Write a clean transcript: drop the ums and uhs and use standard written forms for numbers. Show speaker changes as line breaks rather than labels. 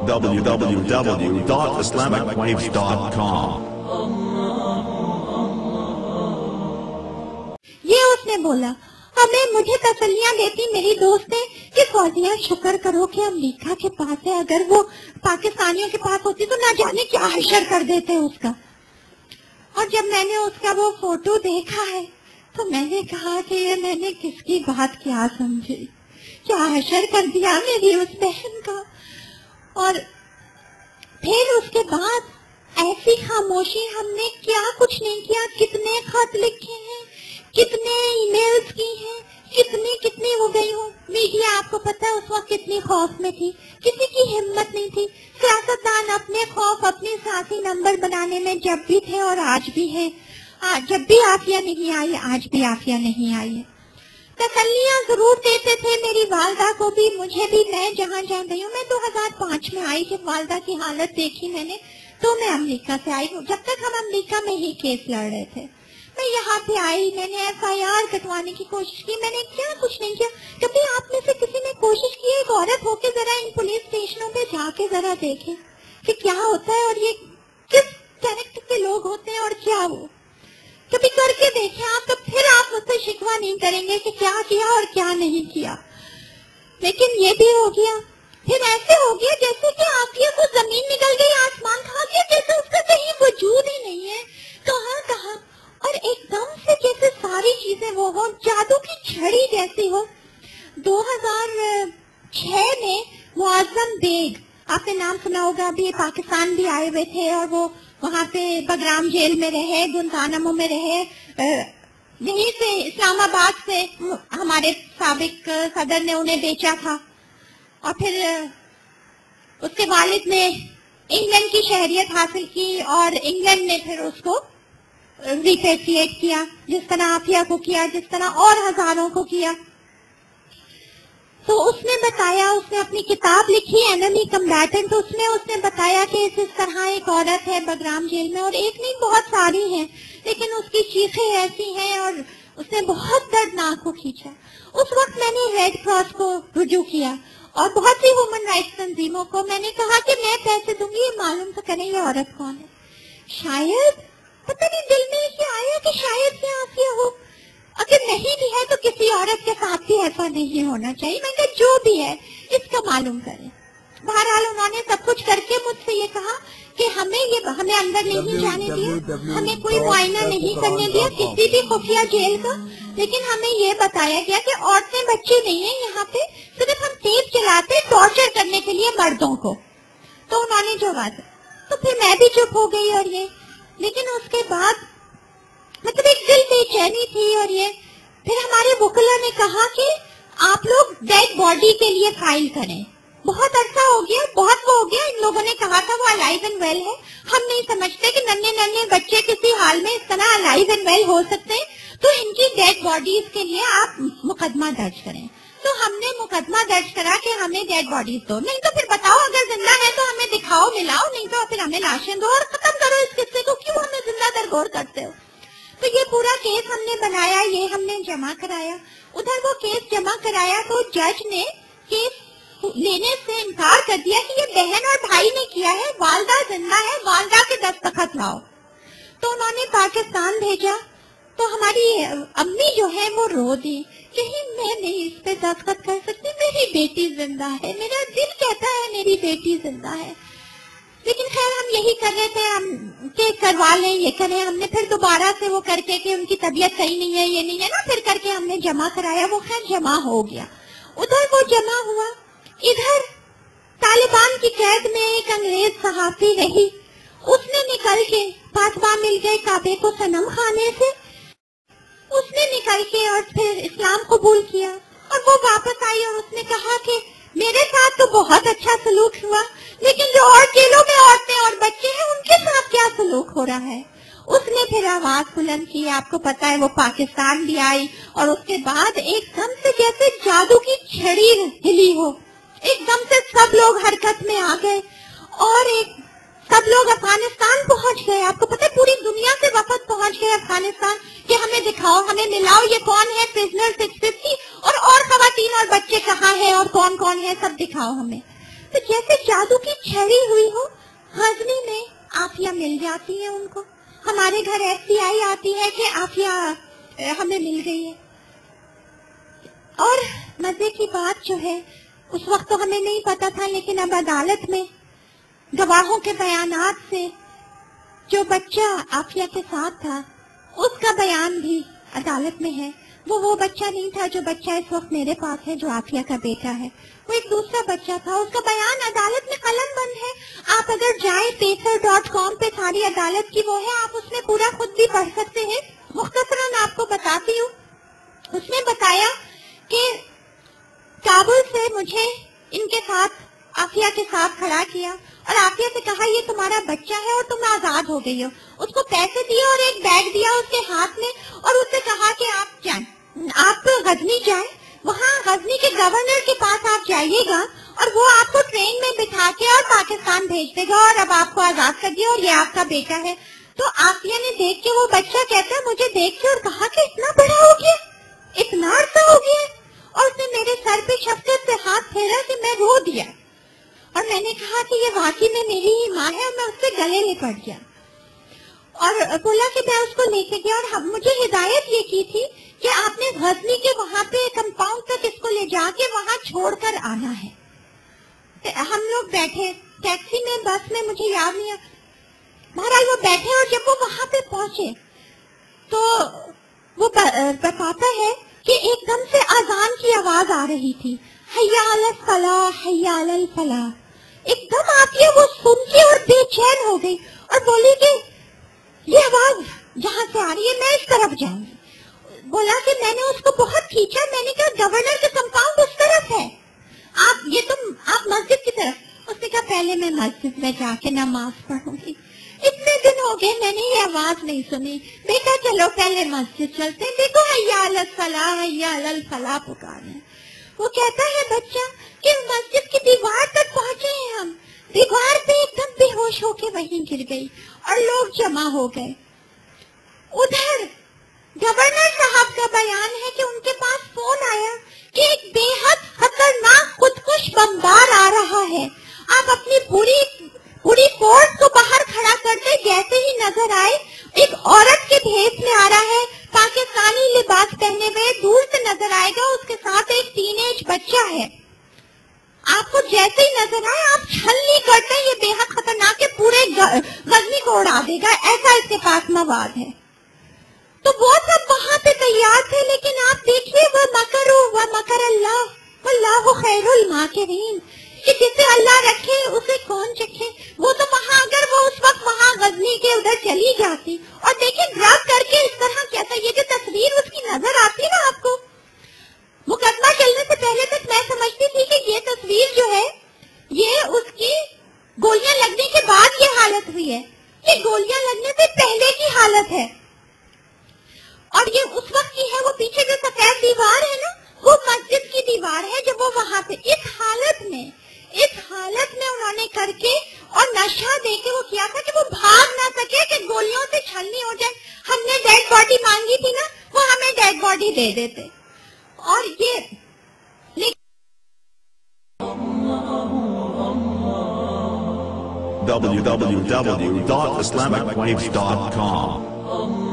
www.islamicwaves.com.
یہ اس نے بولا. ہمیں مجھے تسلیاں دیتی میری دوستیں کہ فوزیہ شکر کرو کہ امریکہ کے پاس ہے، اگر وہ پاکستانیوں کے پاس ہوتی تو نہ جانے کیا حشر کر دیتے اس کا. اور جب میں نے اس کا وہ فوٹو دیکھا ہے تو میں نے کہا کہ میں نے کس کی بات کیا سمجھی، کیا حشر کر دیا میری اس بہن کا. اور پھر اس کے بعد ایسی خاموشی، ہم نے کیا کچھ نہیں کیا، کتنے خط لکھے ہیں، کتنے ای میلز کی ہیں، کتنی ہو گئی ہوں. میڈیا آپ کو پتا ہے اس وقت کتنی خوف میں تھی، کسی کی ہمت نہیں تھی. سیاستدان اپنے خوف اپنے ساتھی نمبر بنانے میں جب بھی تھے اور آج بھی ہے. جب بھی عافیہ نہیں آئی، آج بھی عافیہ نہیں آئی ہے. تسلیاں ضرور دیتے تھے میری والدہ کو بھی، مجھے بھی. میں جہاں گئی ہوں، میں 2005 میں آئی. جب والدہ کی حالت دیکھی میں نے تو میں امریکہ سے آئی ہوں. جب تک ہم امریکہ میں ہی کیس لڑ رہے تھے میں یہاں پہ آئی. میں نے FIR کٹوانے کی کوشش کی. میں نے کیا کچھ نہیں کیا. کبھی آپ میں سے کسی نے کوشش کی ایک عورت ہو کے ذرا ان پولیس اسٹیشنوں پہ جا کے ذرا دیکھیں کہ کیا ہوتا ہے اور یہ کس کیریکٹر کے لوگ ہوتے ہیں اور کیا وہ کبھی کر کے دیکھیں آپ، تو پھر آپ مجھ سے شکوہ نہیں کریں گے کہ کیا کیا اور کیا نہیں کیا. لیکن یہ بھی ہو گیا. پھر ایسے ہو گیا جیسے کہ عافیہ کو زمین نکل گئی، آسمان کھا گیا، جیسے اس کا کہیں وجود ہی نہیں ہے، کہاں اور ایک دم سے جیسے ساری چیزیں وہ ہوں، جادو کی چھڑی جیسی ہو. 2006 میں معظم بیگ، آپ نے نام سنا ہوگا، ابھی پاکستان بھی آئے ہوئے تھے اور وہ وہاں پہ بگرام جیل میں رہے، گنتانمو میں رہے. یہیں سے اسلام آباد سے ہمارے سابق صدر نے انہیں بیچا تھا اور پھر اس کے والد نے انگلینڈ کی شہریت حاصل کی اور انگلینڈ نے پھر اس کو ریپیٹریٹ کیا، جس طرح عافیہ کو کیا، جس طرح اور ہزاروں کو کیا. تو اس نے بتایا، اس نے اپنی کتاب لکھی اینمی کمبیٹنٹ، اس نے بتایا کہ اس طرح ایک عورت ہے بگرام جیل میں، اور ایک نہیں بہت ساری ہیں، لیکن اس کی چیخیں ایسی ہیں اور اس نے بہت دردناک کو کھینچا. اس وقت میں نے ریڈ کراس کو رجوع کیا اور بہت سی ہیومن رائٹس تنظیموں کو. میں نے کہا کہ میں پیسے دوں گی، یہ معلوم تو کریں یہ عورت کون ہے. شاید پتہ نہیں دل میں یہ آیا کہ شاید یہ عافیہ ہو، اگر نہیں بھی ہے تو کسی عورت کے ساتھ بھی ایسا نہیں ہونا چاہیے. میں کہ جو بھی ہے اس کا معلوم کریں. بہرحال انہوں نے سب کچھ کر کے مجھ سے یہ کہا کہ ہمیں اندر نہیں جانے دیا، ہمیں کوئی معائنہ نہیں کرنے دیا کسی بھی خفیہ جیل کا، لیکن ہمیں یہ بتایا گیا کہ عورتیں بچے نہیں ہیں یہاں پہ، صرف ہم ٹیپ چلاتے ٹارچر کرنے کے لیے مردوں کو. تو انہوں نے جو بات، تو پھر میں بھی چپ ہو گئی. اور یہ لیکن اس کے بعد مطلب ایک دل بے چینی تھی. اور یہ پھر ہمارے وکلا نے کہا کہ آپ لوگ ڈیڈ باڈی کے لیے فائل کریں. بہت عرصہ ہو گیا، بہت وہ ہو گیا. ان لوگوں نے کہا تھا وہ الائیو اینڈ ویل ہے. ہم نہیں سمجھتے کہ ننھے بچے کسی حال میں اس طرح الائیو اینڈ ویل ہو سکتے ہیں، تو ان کی ڈیڈ باڈیز کے لیے آپ مقدمہ درج کریں. تو ہم نے مقدمہ درج کرا کہ ہمیں ڈیڈ باڈیز دو، نہیں تو پھر بتاؤ اگر زندہ ہے تو ہمیں دکھاؤ ملاؤ، نہیں تو پھر ہمیں لاشیں دو اور ختم کرو اس قصے کو. کیوں ہمیں زندہ درگور کرتے ہو؟ تو یہ پورا کیس ہم نے بنایا، یہ ہم نے جمع کرایا. ادھر وہ کیس جمع کرایا تو جج نے کیس لینے سے انکار کر دیا کہ یہ بہن اور بھائی نے کیا ہے، والدہ زندہ ہے، والدہ کے دستخط لاؤ. تو انہوں نے پاکستان بھیجا. تو ہماری امی جو ہے وہ رو دی کہ میں نہیں اس پہ دستخط کر سکتی، میری بیٹی زندہ ہے، میرا دل کہتا ہے میری بیٹی زندہ ہے. لیکن خیر ہم یہی کر رہے تھے ہم کہ کروا لیں، یہ کریں. ہم نے پھر دوبارہ سے وہ کر کے کہ ان کی طبیعت صحیح نہیں ہے، یہ نہیں ہے نا، پھر کر کے ہم نے جمع کرایا. وہ خیر جمع ہو گیا. ادھر وہ جمع ہوا. ادھر طالبان کی قید میں ایک انگریز صحافی رہی، اس نے نکل کے فاطمہ مل گئے کعبے کو صنم خانے سے، اس نے نکل کے اور پھر اسلام قبول کیا. اور وہ واپس آئی اور اس نے کہا کہ میرے ساتھ تو بہت اچھا سلوک ہوا، لیکن جو اور جیلوں میں عورتیں اور بچے ہیں ان کے ساتھ کیا سلوک ہو رہا ہے. اس نے پھر آواز بلند کی. آپ کو پتا ہے وہ پاکستان بھی آئی اور اس کے بعد ایک دم سے جیسے جادو کی چھڑی ہلی ہو، ایک دم سے سب لوگ حرکت میں آ گئے اور سب لوگ افغانستان پہنچ گئے. آپ کو پتا ہے پوری دنیا سے وفد پہنچ گئے افغانستان کہ ہمیں دکھاؤ، ہمیں ملاؤ یہ کون ہے پرزنر 650 اور خواتین اور بچے کہاں ہیں اور کون کون ہے، سب دکھاؤ ہمیں. تو جیسے جادو کی چھڑی ہوئی ہو غزنی میں عافیہ مل جاتی ہے ان کو. ہمارے گھر FBI آتی ہے کہ عافیہ ہمیں مل گئی ہے. اور مزے کی بات جو ہے اس وقت تو ہمیں نہیں پتا تھا, لیکن اب عدالت میں گواہوں کے بیانات سے جو بچہ عافیہ کے ساتھ تھا اس کا بیان بھی عدالت میں ہے. وہ بچہ نہیں تھا جو بچہ اس وقت میرے پاس ہے جو عافیہ کا بیٹا ہے, وہ ایک دوسرا بچہ تھا. اس کا بیان عدالت میں قلم بند ہے. آپ اگر جائیں pacer.com پہ ساری عدالت کی وہ ہے, آپ اس میں پورا خود بھی پڑھ سکتے ہیں. مختصراً آپ کو بتاتی ہوں. اس نے بتایا کہ کابل سے مجھے ان کے ساتھ عافیہ کے ساتھ کھڑا کیا اور عافیہ سے کہا یہ تمہارا بچہ ہے اور تم آزاد ہو گئی ہو. اس کو پیسے دیے اور ایک بیگ دیا اس کے ہاتھ میں اور اس سے کہا کہ آپ جائیں, آپ غزنی جائیں, وہاں غزنی کے گورنر کے پاس آپ جائیے گا اور وہ آپ کو ٹرین میں بٹھا کے اور پاکستان بھیج دے گا اور اب آپ کو آزاد کر دیا اور یہ آپ کا بیٹا ہے. تو عافیہ نے دیکھ کے, وہ بچہ کہتا ہے مجھے دیکھ کے اور کہا کہ اتنا بڑا ہو گیا, اتنا عرصہ ہو گیا, اور اس نے میرے سر پہ شفقت سے ہاتھ پھیرا کہ میں رو دیا اور میں نے کہا کہ یہ واقعی میں میری ہی ماں ہے, اور میں اس سے گلے لپٹ گیا اور بولا کہ میں اس کو لے کے گیا اور مجھے ہدایت یہ کی تھی کہ آپ نے غزنی کے وہاں پہ کمپاؤنڈ تک اس کو لے جا کے وہاں چھوڑ کر آنا ہے. ہم لوگ بیٹھے ٹیکسی میں, بس میں, مجھے یاد نہیں ہے, بہرحال وہ بیٹھے اور جب وہ وہاں پہ پہنچے تو وہ بتاتا ہے کہ ایک دم سے اذان کی آواز آ رہی تھی, حی علی الصلاح حی علی الفلاح. ایک دم عافیہ وہ سن کے اور بے چین ہو گئی اور بولی کہ یہ آواز جہاں سے آ رہی ہے میں اس طرف جاؤں گی. بولا کہ میں نے اس کو بہت کھینچا, میں نے کہا گورنر کا کمپاؤنڈ اس طرف ہے, آپ مسجد کی طرف. اس نے کہا پہلے میں مسجد میں جا کے نماز پڑھوں گی, اتنے دن ہو گئے میں نے یہ آواز نہیں سنی. بیٹا چلو پہلے مسجد چلتے ہیں, دیکھو حی علی الصلاح حی علی الفلاح پکارے. وہ کہتا ہے بچہ کہ مسجد کی دیوار تک پہنچے ہیں ہم, دیوار پہ ایک دم بے ہوش ہو کے وہیں گر گئی اور لوگ جمع ہو گئے. ادھر گورنر صاحب کا بیان ہے کہ ان کے پاس فون آیا کہ ایک بے حد خطرناک خودکش بمبار آ رہا ہے, آپ اپنی پوری فورس کو باہر کھڑا کرتے. جیسے ہی نظر آئے ایک عورت کے بھیس میں آ رہا ہے, پاکستانی لباس پہنے ہوئے, دور سے نظر آئے گا اس کے ساتھ ایک ٹین ایج بچہ ہے. آپ کو جیسے ہی نظر آئے آپ چھل نہیں کرتے, یہ بے حد خطرناک ہے, پورے غزنی کو اڑا دے گا, ایسا اس کے پاس مواد ہے. تو وہ سب وہاں پہ تیار تھے, لیکن آپ دیکھیے وہ مکروا و مکر اللہ واللہ خیر الماکرین, کہ جسے اللہ رکھے اسے کون چکھے. وہ تو وہاں اگر وہ اس وقت وہاں غزنی کے ادھر چلی جاتی اور دیکھیں ڈرگ کر کے اس طرح کیسا, یہ جو تصویر اس کی نظر آتی نا آپ کو, مقدمہ چلنے سے پہلے تک میں سمجھتی تھی کہ یہ تصویر جو ہے یہ اس کی گولیاں لگنے کے بعد یہ حالت ہوئی ہے, یہ گولیاں لگنے سے پہلے کی حالت ہے. اور یہ اس وقت کی ہے, وہ پیچھے جو سفید دیوار ہے نا وہ مسجد کی دیوار ہے. جب وہ وہاں پہ اس حالت میں انہوں نے کر کے اور نشہ دے کے وہ کیا تھا کہ وہ بھاگ نہ سکے, کہ گولیوں سے چھلنی ہو جائے. ہم نے ڈیڈ باڈی مانگی تھی نا, وہ ہمیں ڈیڈ باڈی دے دیتے. اور یہ
www.islamicwaves.com